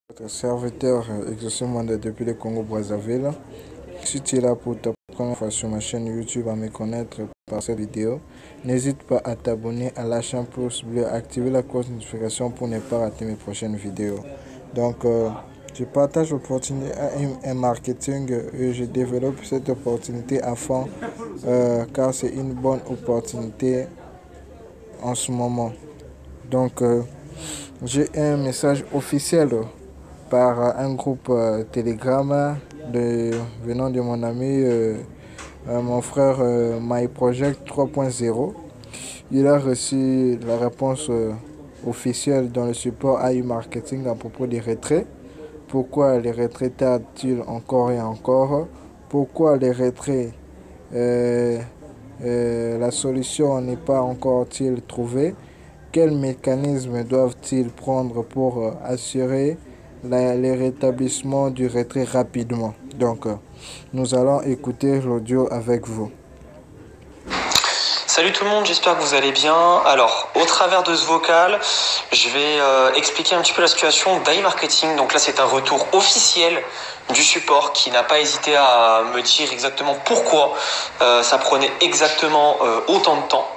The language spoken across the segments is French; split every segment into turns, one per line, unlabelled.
Votre serviteur exerce mandat depuis le Congo-Brazzaville. Si tu es là pour ta première fois sur ma chaîne YouTube à me connaître par cette vidéo, n'hésite pas à t'abonner, à lâcher un pouce bleu, à activer la cloche de notification pour ne pas rater mes prochaines vidéos. Donc, je partage l'opportunité à un marketing et je développe cette opportunité à fond car c'est une bonne opportunité en ce moment. Donc, j'ai un message officiel par un groupe Telegram venant de mon ami, mon frère MyProject 3.0. Il a reçu la réponse officielle dans le support AI Marketing à propos des retraits. Pourquoi les retraits tardent-ils encore et encore? Pourquoi les retraits, la solution n'est pas encore-t-il trouvée? Quels mécanismes doivent-ils prendre pour assurer le rétablissement du retrait rapidement? Donc, nous allons écouter l'audio avec vous.
Salut tout le monde, j'espère que vous allez bien. Alors, au travers de ce vocal, je vais expliquer un petit peu la situation d'AI Marketing. Donc là, c'est un retour officiel du support qui n'a pas hésité à me dire exactement pourquoi ça prenait exactement autant de temps.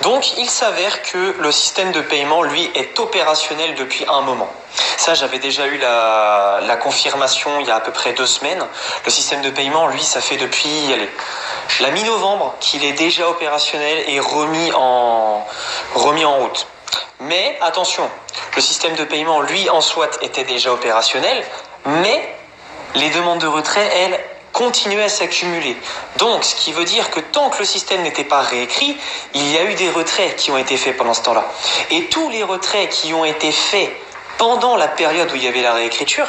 Donc, il s'avère que le système de paiement, lui, est opérationnel depuis un moment. Ça, j'avais déjà eu la confirmation il y a à peu près 2 semaines. Le système de paiement, lui, ça fait depuis la mi-novembre qu'il est déjà opérationnel et remis en route. Mais attention, le système de paiement, lui, en soi, était déjà opérationnel, mais les demandes de retrait, elles, continuaient à s'accumuler. Donc, ce qui veut dire que tant que le système n'était pas réécrit, il y a eu des retraits qui ont été faits pendant ce temps-là. Et tous les retraits qui ont été faits pendant la période où il y avait la réécriture,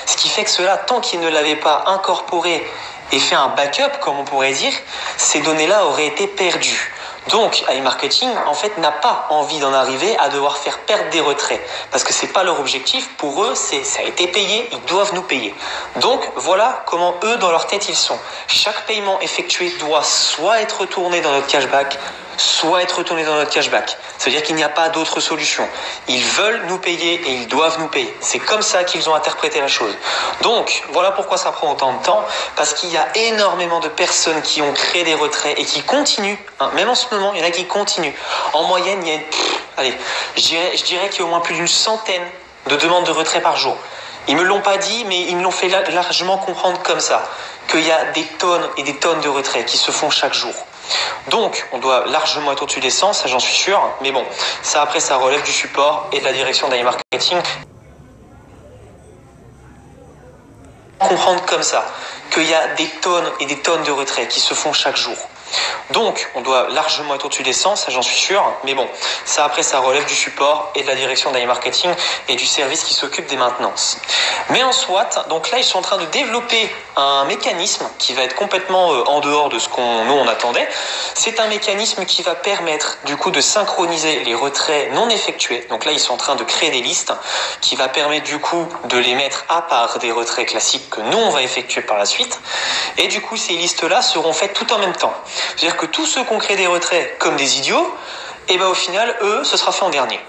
ce qui fait que cela, tant qu'ils ne l'avaient pas incorporé et fait un backup, comme on pourrait dire, ces données-là auraient été perdues. Donc, AI Marketing, en fait, n'a pas envie d'en arriver à devoir faire perdre des retraits. Parce que c'est pas leur objectif. Pour eux, ça a été payé, ils doivent nous payer. Donc, voilà comment eux, dans leur tête, ils sont. Chaque paiement effectué doit soit être retourné dans notre cashback, soit être retourné dans notre cashback. C'est-à-dire qu'il n'y a pas d'autre solution. Ils veulent nous payer et ils doivent nous payer. C'est comme ça qu'ils ont interprété la chose. Donc, voilà pourquoi ça prend autant de temps. Parce qu'il y a énormément de personnes qui ont créé des retraits et qui continuent. Même en ce moment, il y en a qui continuent. En moyenne, il y a je dirais qu'il y a au moins plus d'une centaine de demandes de retrait par jour. Ils me l'ont pas dit, mais ils me l'ont fait largement comprendre comme ça. Qu'il y a des tonnes et des tonnes de retraits qui se font chaque jour. Donc, on doit largement être au-dessus des 100, ça j'en suis sûr. Mais bon, ça après, ça relève du support et de la direction d'AI Marketing. Comprendre comme ça qu'il y a des tonnes et des tonnes de retraits qui se font chaque jour. Donc, on doit largement être au-dessus des 100, ça j'en suis sûr. Mais bon, ça après, ça relève du support et de la direction d'AI Marketing et du service qui s'occupe des maintenances. Mais en soit, donc là, ils sont en train de développer un mécanisme qui va être complètement en dehors de ce qu'on attendait. C'est un mécanisme qui va permettre, du coup, de synchroniser les retraits non effectués. Donc là, ils sont en train de créer des listes qui va permettre, du coup, de les mettre à part des retraits classiques que nous, on va effectuer par la suite. Et du coup, ces listes-là seront faites tout en même temps. C'est-à-dire que tous ceux qui ont créé des retraits comme des idiots, et ben au final, eux, ce sera fait en dernier.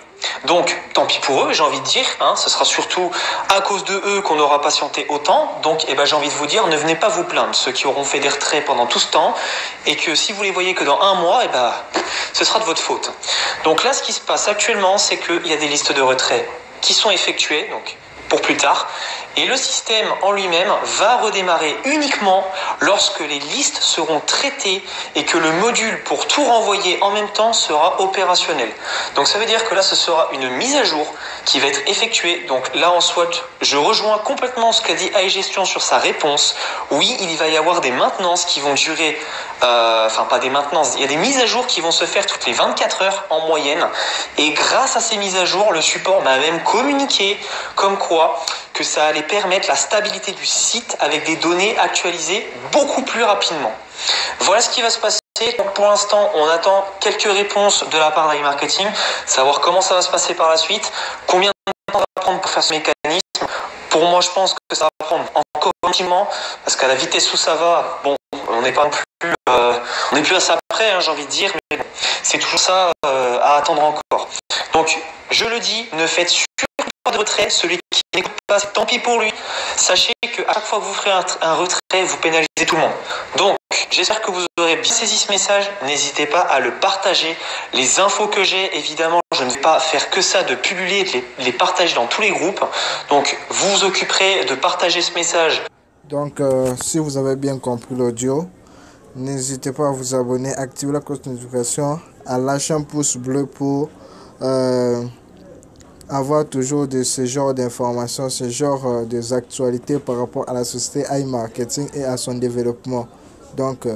Donc, tant pis pour eux, j'ai envie de dire, ce sera surtout à cause de eux qu'on aura patienté autant. Donc, j'ai envie de vous dire, ne venez pas vous plaindre, ceux qui auront fait des retraits pendant tout ce temps, et que si vous les voyez que dans un mois, ce sera de votre faute. Donc là, ce qui se passe actuellement, c'est qu'il y a des listes de retraits qui sont effectuées, donc pour plus tard, et le système en lui-même va redémarrer uniquement lorsque les listes seront traitées et que le module pour tout renvoyer en même temps sera opérationnel. Donc ça veut dire que là ce sera une mise à jour qui va être effectuée. Donc là en soit, je rejoins complètement ce qu'a dit AI Gestion sur sa réponse. Oui, il va y avoir des maintenances qui vont durer, pas des maintenances, il y a des mises à jour qui vont se faire toutes les 24 heures en moyenne. Et grâce à ces mises à jour, le support m'a même communiqué comme quoi que ça allait permettre la stabilité du site avec des données actualisées beaucoup plus rapidement. Voilà ce qui va se passer. Donc pour l'instant, on attend quelques réponses de la part d'AI Marketing, savoir comment ça va se passer par la suite, combien de temps ça va prendre pour faire ce mécanisme. Pour moi, je pense que ça va prendre encore un petit moment, parce qu'à la vitesse où ça va, bon, on n'est pas non plus, on n'est plus à ça près, j'ai envie de dire, mais bon, c'est toujours ça à attendre encore. Donc, je le dis, ne faites surtout pas de retrait, celui qui n'écoute pas, c'est tant pis pour lui. Sachez qu'à chaque fois que vous ferez un retrait, vous pénalisez tout le monde. Donc, j'espère que vous aurez bien saisi ce message. N'hésitez pas à le partager. Les infos que j'ai, évidemment, je ne vais pas faire que ça, de publier, de les partager dans tous les groupes. Donc, vous vous occuperez de partager ce message.
Donc, si vous avez bien compris l'audio, n'hésitez pas à vous abonner, activer la cloche de notification, à lâcher un pouce bleu pour avoir toujours de ce genre d'informations, ce genre des actualités par rapport à la société iMarketing et à son développement. Donc,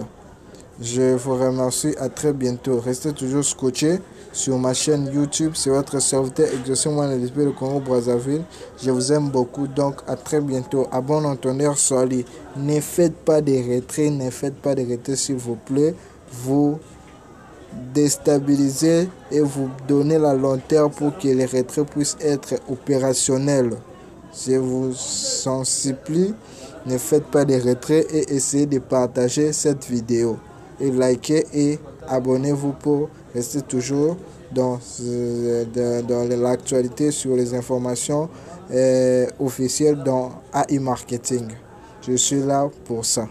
je vous remercie, à très bientôt. Restez toujours scotchés sur ma chaîne YouTube, c'est votre serviteur Exaucez-moi le display de Congo-Brazzaville. Je vous aime beaucoup, donc à très bientôt. À bon entendeur, soyez. Ne faites pas de retrait, ne faites pas de retrait s'il vous plaît. Vous déstabiliser et vous donner la lenteur pour que les retraits puissent être opérationnels. Je vous en supplie, ne faites pas de retraits et essayez de partager cette vidéo. Et likez et abonnez-vous pour rester toujours dans l'actualité sur les informations officielles dans AI Marketing. Je suis là pour ça.